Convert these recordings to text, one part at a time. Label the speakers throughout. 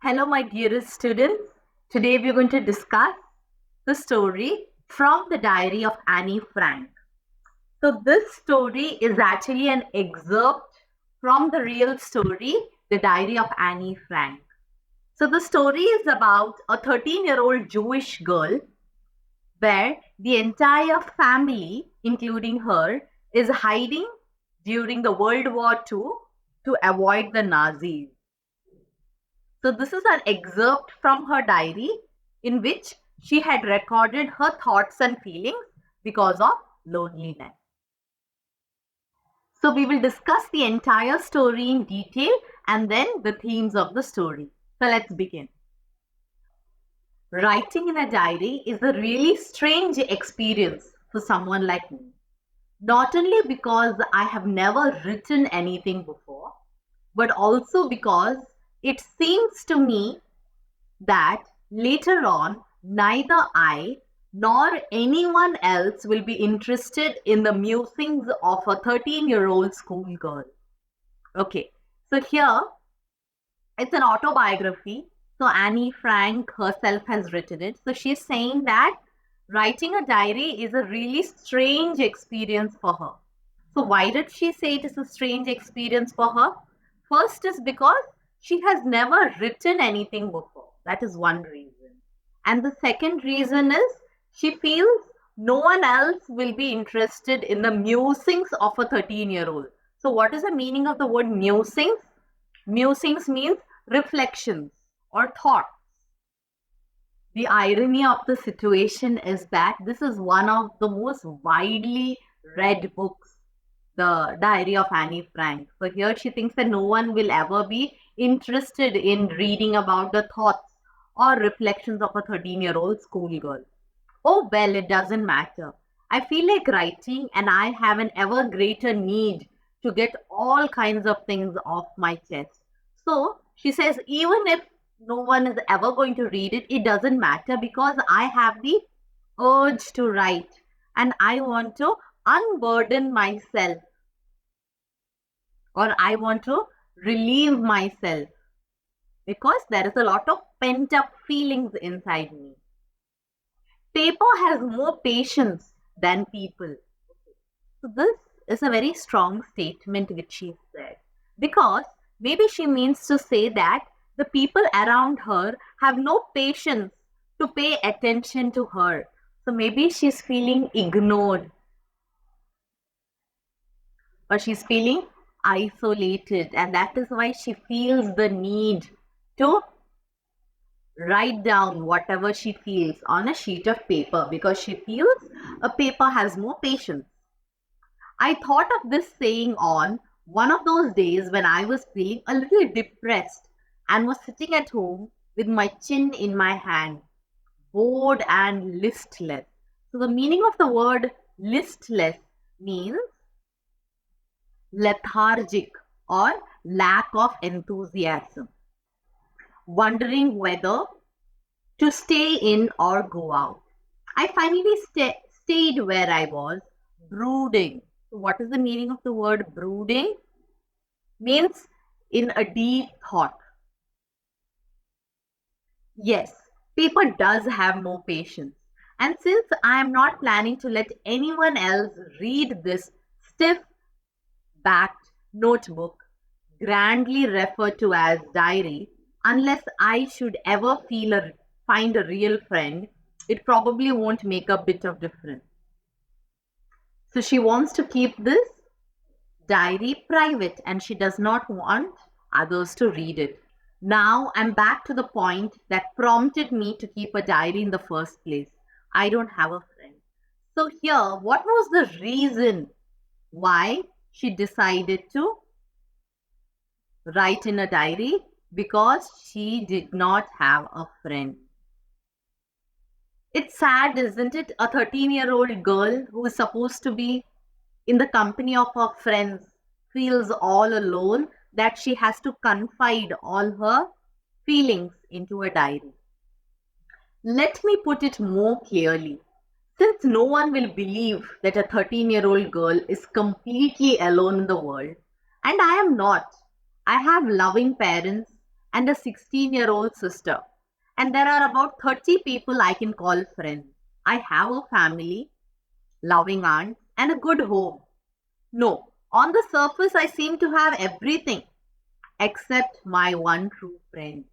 Speaker 1: Hello, my dearest students. Today we're going to discuss the story from the diary of Annie Frank. So, this story is actually an excerpt from the real story, the diary of Annie Frank. So, the story is about a 13-year-old Jewish girl where the entire family, including her, is hiding during the World War II to avoid the Nazis. So, this is an excerpt from her diary in which she had recorded her thoughts and feelings because of loneliness. So, we will discuss the entire story in detail and then the themes of the story. So, let's begin. Writing in a diary is a really strange experience for someone like me. Not only because I have never written anything before, but also because it seems to me that later on, neither I nor anyone else will be interested in the musings of a 13-year-old schoolgirl. Okay, so here it's an autobiography. So Annie Frank herself has written it. So she's saying that writing a diary is a really strange experience for her. So why did she say it is a strange experience for her? First is because she has never written anything before. That is one reason. And the second reason is she feels no one else will be interested in the musings of a 13-year-old. So what is the meaning of the word musings? Musings means reflections or thoughts. The irony of the situation is that this is one of the most widely read books, the Diary of Annie Frank. So here she thinks that no one will ever be interested in reading about the thoughts or reflections of a 13-year-old schoolgirl. Oh, well, it doesn't matter. I feel like writing and I have an ever greater need to get all kinds of things off my chest. So she says, even if no one is ever going to read it, it doesn't matter because I have the urge to write and I want to unburden myself or I want to relieve myself because there is a lot of pent up feelings inside me. Paper has more patience than people. So, this is a very strong statement which she said because maybe she means to say that the people around her have no patience to pay attention to her. So, maybe she's feeling ignored or she's feeling isolated, and that is why she feels the need to write down whatever she feels on a sheet of paper because she feels a paper has more patience. I thought of this saying on one of those days when I was feeling a little depressed and was sitting at home with my chin in my hand, bored and listless. So, the meaning of the word listless means lethargic or lack of enthusiasm, wondering whether to stay in or go out. I finally stayed where I was, brooding. So what is the meaning of the word brooding? Means in a deep thought. Yes, paper does have more patience. And since I am not planning to let anyone else read this stiff backed notebook, grandly referred to as diary, unless I should ever find a real friend, it probably won't make a bit of difference. So she wants to keep this diary private and she does not want others to read it. Now I'm back to the point that prompted me to keep a diary in the first place. I don't have a friend. So here, what was the reason why she decided to write in a diary? Because she did not have a friend. It's sad, isn't it? A 13-year-old girl who is supposed to be in the company of her friends feels all alone that she has to confide all her feelings into a diary. Let me put it more clearly. Since no one will believe that a 13-year-old girl is completely alone in the world, and I am not. I have loving parents, and a 16-year-old sister. And there are about 30 people I can call friends. I have a family, loving aunt, and a good home. No, on the surface, I seem to have everything except my one true friend.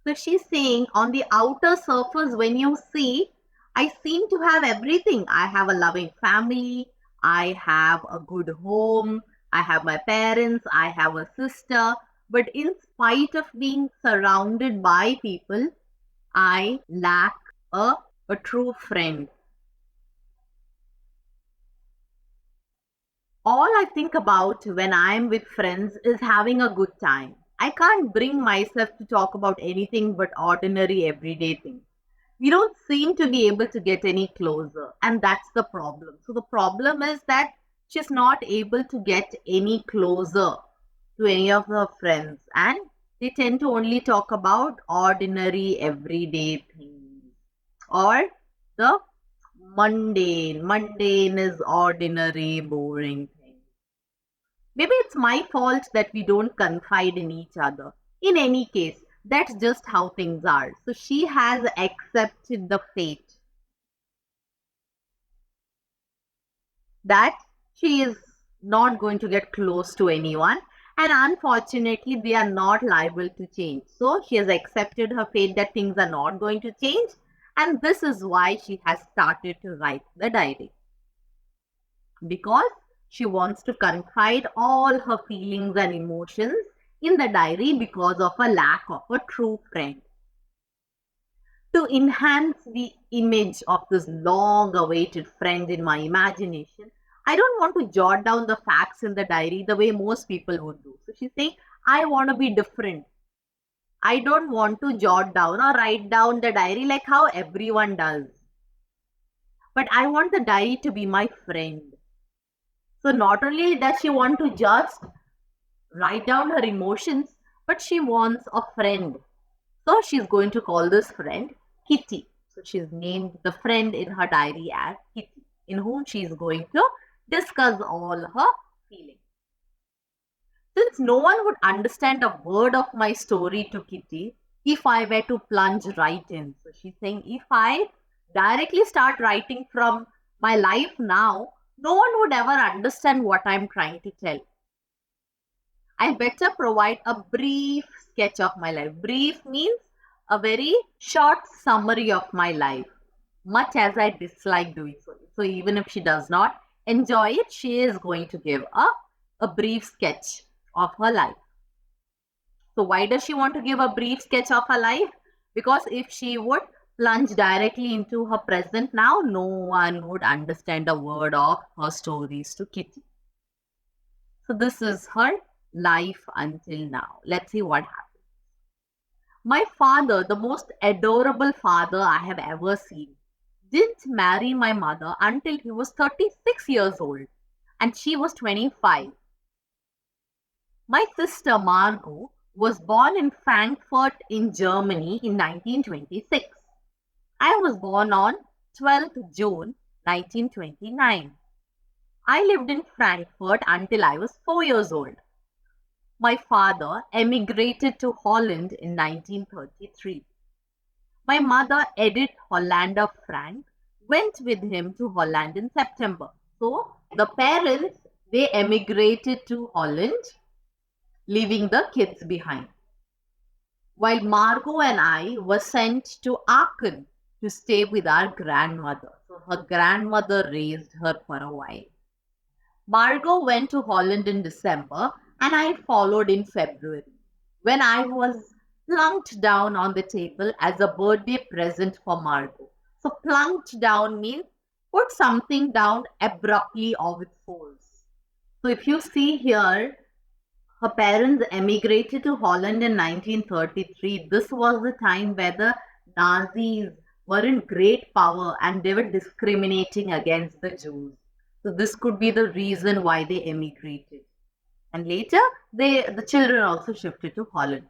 Speaker 1: So she's saying, on the outer surface, when you see, I seem to have everything. I have a loving family, I have a good home, I have my parents, I have a sister. But in spite of being surrounded by people, I lack a, a true friend. All I think about when I'm with friends is having a good time. I can't bring myself to talk about anything but ordinary everyday things. We don't seem to be able to get any closer, and that's the problem. So, the problem is that she's not able to get any closer to any of her friends, and they tend to only talk about ordinary everyday things or the mundane. Mundane is ordinary, boring things. Maybe it's my fault that we don't confide in each other. In any case, that's just how things are. So she has accepted the fate that she is not going to get close to anyone. And unfortunately, they are not liable to change. So she has accepted her fate that things are not going to change. And this is why she has started to write the diary. Because she wants to confide all her feelings and emotions in the diary because of a lack of a true friend. To enhance the image of this long awaited friend in my imagination, I don't want to jot down the facts in the diary the way most people would do. So she's saying, I want to be different. I don't want to jot down or write down the diary like how everyone does. But I want the diary to be my friend. So not only does she want to just write down her emotions, but she wants a friend. So she's going to call this friend Kitty. So she's named the friend in her diary as Kitty, in whom she's going to discuss all her feelings. Since no one would understand a word of my story to Kitty if I were to plunge right in. So she's saying, if I directly start writing from my life now, no one would ever understand what I'm trying to tell. I better provide a brief sketch of my life. Brief means a very short summary of my life, much as I dislike doing so. So even if she does not enjoy it, she is going to give a brief sketch of her life. So why does she want to give a brief sketch of her life? Because if she would plunge directly into her present now, no one would understand a word of her stories to Kitty. So this is her life until now. Let's see what happens. My father, the most adorable father I have ever seen, didn't marry my mother until he was 36 years old and she was 25. My sister Margot was born in Frankfurt in Germany in 1926. I was born on 12th June 1929. I lived in Frankfurt until I was 4 years old. My father emigrated to Holland in 1933. My mother, Edith Hollander Frank, went with him to Holland in September. So the parents, they emigrated to Holland, leaving the kids behind. While Margot and I were sent to Aachen to stay with our grandmother. So her grandmother raised her for a while. Margot went to Holland in December and I followed in February when I was plunked down on the table as a birthday present for Margot. So plunked down means put something down abruptly or with force. So if you see here, her parents emigrated to Holland in 1933. This was the time where the Nazis were in great power and they were discriminating against the Jews. So this could be the reason why they emigrated. And later, the children also shifted to Holland.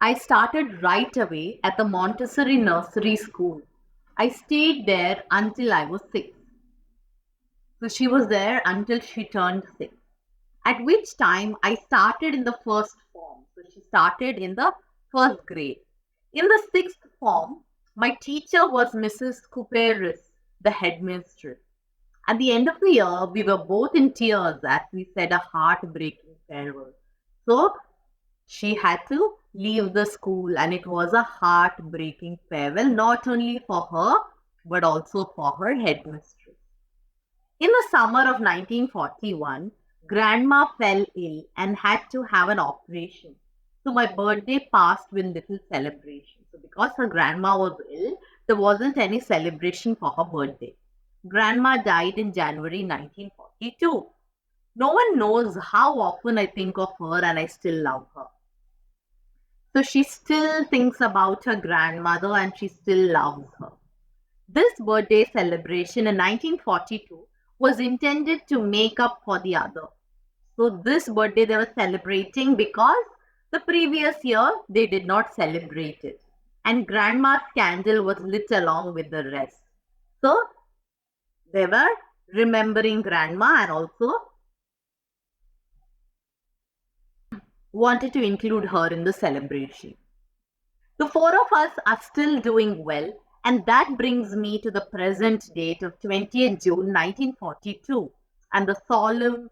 Speaker 1: I started right away at the Montessori nursery school. I stayed there until I was 6. So she was there until she turned 6. At which time I started in the first form. So she started in the first grade. In the sixth form, my teacher was Mrs. Couperis, the headmistress. At the end of the year, we were both in tears as we said a heartbreaking farewell. So she had to leave the school, and it was a heartbreaking farewell, not only for her, but also for her headmistress. In the summer of 1941, Grandma fell ill and had to have an operation. So my birthday passed with little celebration. So because her grandma was ill, there wasn't any celebration for her birthday. Grandma died in January 1942. No one knows how often I think of her and I still love her. So she still thinks about her grandmother and she still loves her. This birthday celebration in 1942 was intended to make up for the other. So this birthday they were celebrating because the previous year they did not celebrate it. And grandma's candle was lit along with the rest. So they were remembering grandma and also wanted to include her in the celebration. The four of us are still doing well, and that brings me to the present date of 20th June 1942 and the solemn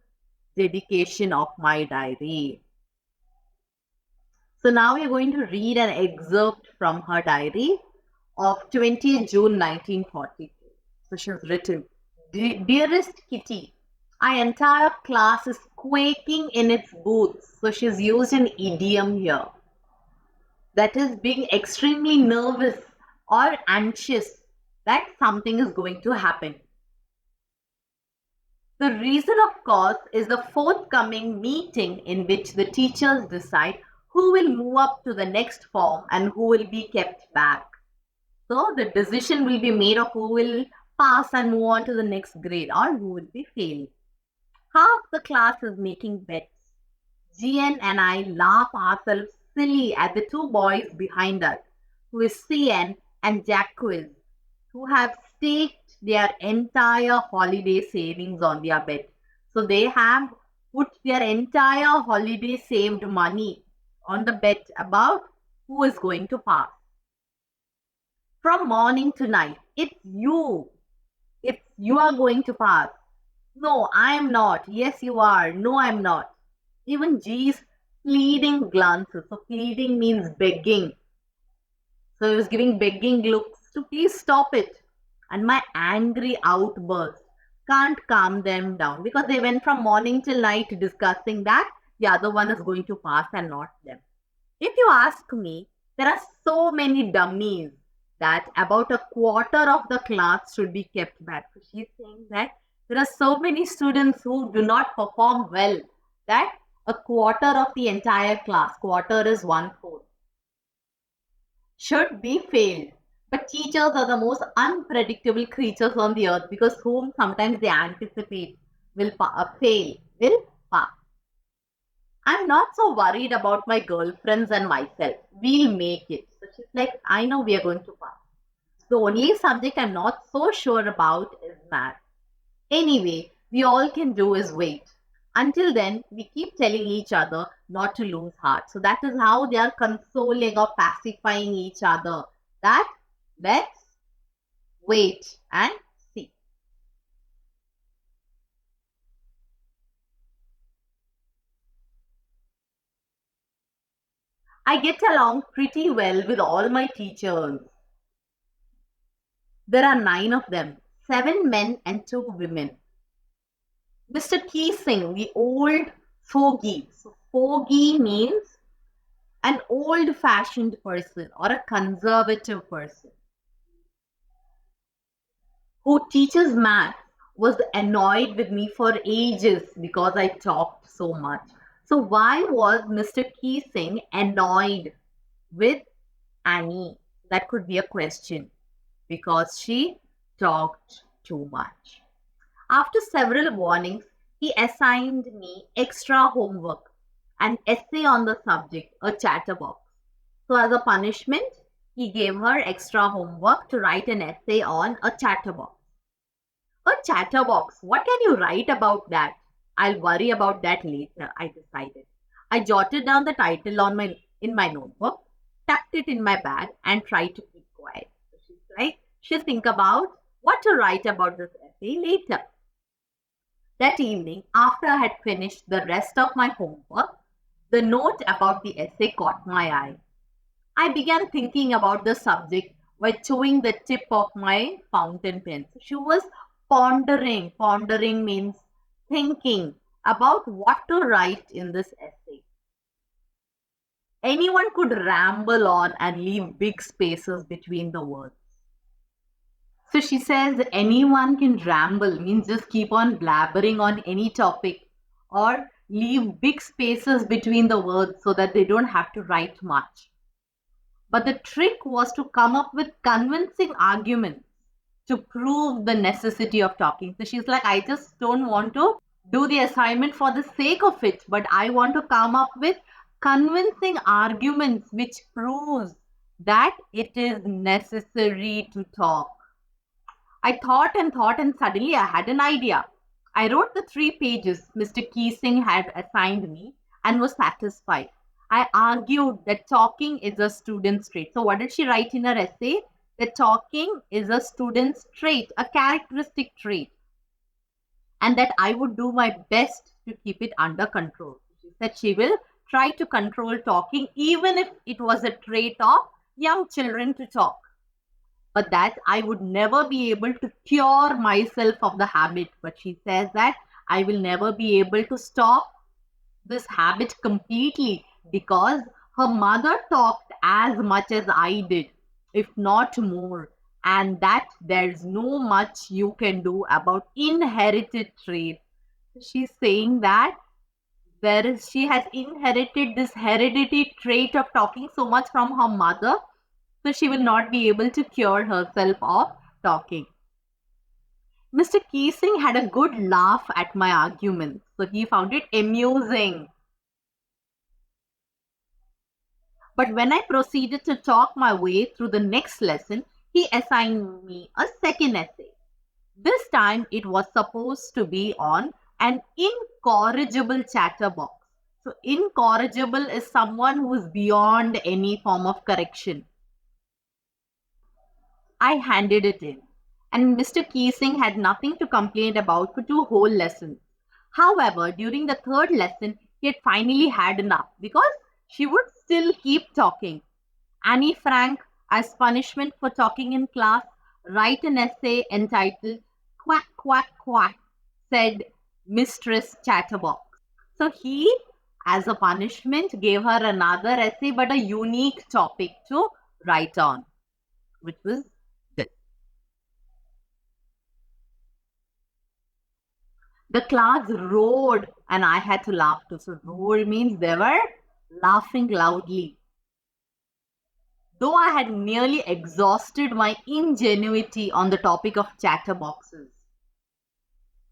Speaker 1: dedication of my diary. So now we're going to read an excerpt from her diary of 20th June 1942. So she has written, Dearest Kitty, our entire class is quaking in its boots. So she's used an idiom here. That is being extremely nervous or anxious that something is going to happen. The reason, of course, is the forthcoming meeting in which the teachers decide who will move up to the next form and who will be kept back. So the decision will be made of who will pass and move on to the next grade or who will be failed. Half the class is making bets. GN and I laugh ourselves silly at the two boys behind us, who is CN and Jacques, who have staked their entire holiday savings on their bet. So they have put their entire holiday saved money on the bet about who is going to pass. From morning to night, it's you. It's you are going to pass. No, I am not. Yes, you are. No, I'm not. Even G's pleading glances. So pleading means begging. So he was giving begging looks to please stop it. And my angry outburst can't calm them down because they went from morning till night discussing that the other one is going to pass and not them. If you ask me, there are so many dummies that about a quarter of the class should be kept back. So she's saying that there are so many students who do not perform well that a quarter of the entire class, quarter is 1/4, should be failed. But teachers are the most unpredictable creatures on the earth because whom sometimes they anticipate will fail, will pass. I'm not so worried about my girlfriends and myself. We'll make it. So she's like, I know we are going to pass. The only subject I'm not so sure about is math. Anyway, we all can do is wait. Until then, we keep telling each other not to lose heart. So that is how they are consoling or pacifying each other. That let's wait and see. I get along pretty well with all my teachers. There are 9 of them, 7 men and 2 women. Mr. Keesing, the old fogey. So fogey means an old-fashioned person or a conservative person who teaches math was annoyed with me for ages because I talked so much. So why was Mr. Keesing annoyed with Annie? That could be a question because she talked too much. After several warnings, he assigned me extra homework, an essay on the subject, a chatterbox. So as a punishment, he gave her extra homework to write an essay on a chatterbox. A chatterbox, what can you write about that? I'll worry about that later, I decided. I jotted down the title on my in my notebook, tucked it in my bag, and tried to keep quiet. So she's like, she'll think about what to write about this essay later. That evening, after I had finished the rest of my homework, the note about the essay caught my eye. I began thinking about the subject while chewing the tip of my fountain pen. So she was pondering. Pondering means thinking about what to write in this essay. Anyone could ramble on and leave big spaces between the words. So she says anyone can ramble, means just keep on blabbering on any topic or leave big spaces between the words so that they don't have to write much. But the trick was to come up with convincing arguments to prove the necessity of talking. So she's like, I just don't want to do the assignment for the sake of it, but I want to come up with convincing arguments which proves that it is necessary to talk. I thought and thought, and suddenly I had an idea. I wrote the 3 pages Mr. Keesing had assigned me and was satisfied. I argued that talking is a student's trait. So, what did she write in her essay? That talking is a student's trait, a characteristic trait, and that I would do my best to keep it under control. She said she will try to control talking, even if it was a trait of young children to talk, but that I would never be able to cure myself of the habit. But she says that I will never be able to stop this habit completely because her mother talked as much as I did, if not more, and that there's no much you can do about inherited traits. She's saying that she has inherited this hereditary trait of talking so much from her mother, so she will not be able to cure herself of talking. Mr. Keesing had a good laugh at my arguments, so he found it amusing. But when I proceeded to talk my way through the next lesson, he assigned me a second essay. This time it was supposed to be on an incorrigible chatterbox. So incorrigible is someone who is beyond any form of correction. I handed it in, and Mr. Keesing had nothing to complain about for 2 whole lessons. However, during the third lesson, he had finally had enough because she would still keep talking. Annie Frank, as punishment for talking in class, write an essay entitled Quack, Quack, Quack, said Mistress Chatterbox. So he, as a punishment, gave her another essay but a unique topic to write on, which was this. The class roared and I had to laugh too. So roar means they were laughing loudly. Though I had nearly exhausted my ingenuity on the topic of chatterboxes.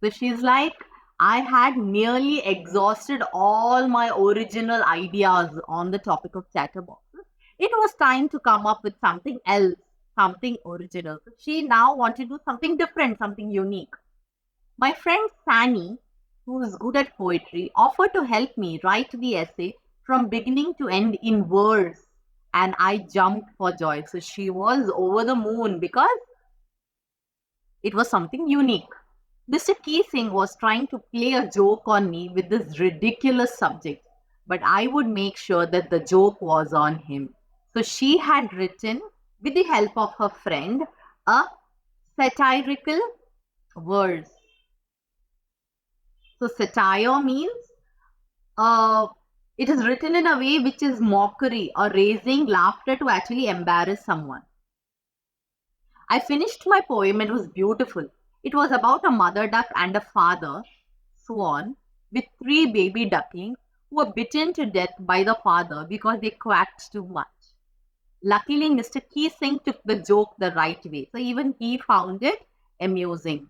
Speaker 1: So she's like, I had nearly exhausted all my original ideas on the topic of chatterboxes. It was time to come up with something else, something original. So she now wanted to do something different, something unique. My friend Sani, who is good at poetry, offered to help me write the essay from beginning to end in verse, and I jumped for joy. So she was over the moon because it was something unique. Mr. Keesing was trying to play a joke on me with this ridiculous subject, but I would make sure that the joke was on him. So she had written, with the help of her friend, a satirical verse. So satire means it is written in a way which is mockery or raising laughter to actually embarrass someone. I finished my poem. It was beautiful. It was about a mother duck and a father swan with 3 baby ducklings who were bitten to death by the father because they quacked too much. Luckily, Mr. Keesing took the joke the right way, so even he found it amusing.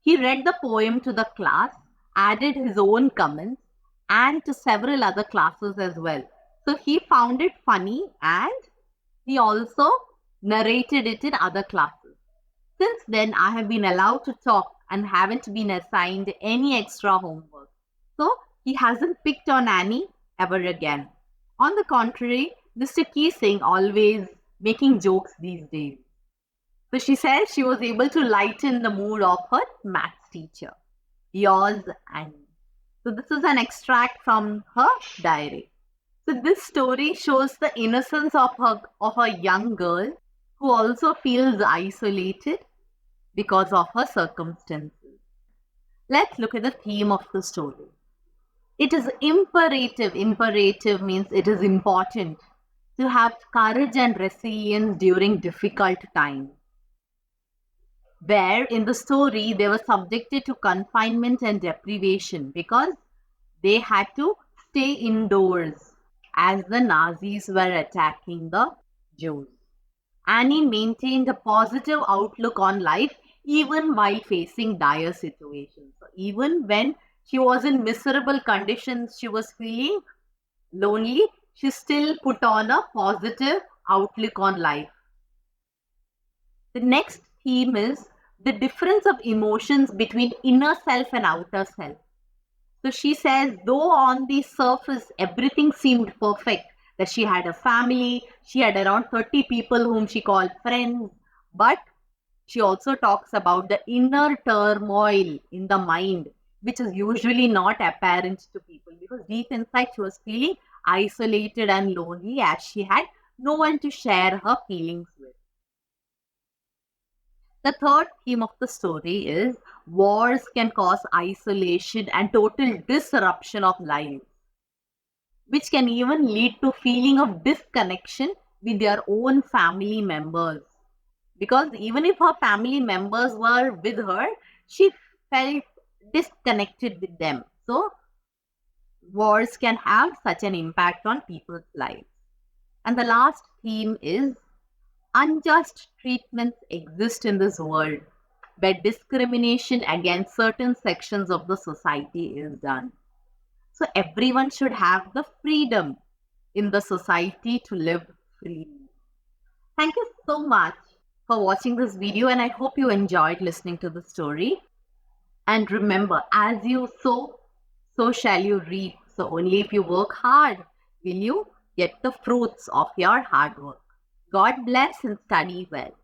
Speaker 1: He read the poem to the class, added his own comments, and to several other classes as well. So he found it funny and he also narrated it in other classes. Since then, I have been allowed to talk and haven't been assigned any extra homework. So he hasn't picked on Annie ever again. On the contrary, Mr. Keesing always making jokes these days. So she says she was able to lighten the mood of her maths teacher, yours and me. So this is an extract from her diary. So this story shows the innocence of a young girl who also feels isolated because of her circumstances. Let's look at the theme of the story. It is imperative. Imperative means it is important to have courage and resilience during difficult times. Where in the story they were subjected to confinement and deprivation because they had to stay indoors as the Nazis were attacking the Jews. Annie maintained a positive outlook on life even while facing dire situations. So even when she was in miserable conditions, she was feeling lonely, she still put on a positive outlook on life. The next theme is the difference of emotions between inner self and outer self. So she says, though on the surface everything seemed perfect, that she had a family, she had around 30 people whom she called friends, but she also talks about the inner turmoil in the mind, which is usually not apparent to people because deep inside she was feeling isolated and lonely as she had no one to share her feelings with. The third theme of the story is wars can cause isolation and total disruption of lives, which can even lead to feeling of disconnection with their own family members. Because even if her family members were with her, she felt disconnected with them. So wars can have such an impact on people's lives. And the last theme is unjust treatments exist in this world where discrimination against certain sections of the society is done. So everyone should have the freedom in the society to live freely. Thank you so much for watching this video and I hope you enjoyed listening to the story. And remember, as you sow, so shall you reap. So only if you work hard will you get the fruits of your hard work. God bless and study well.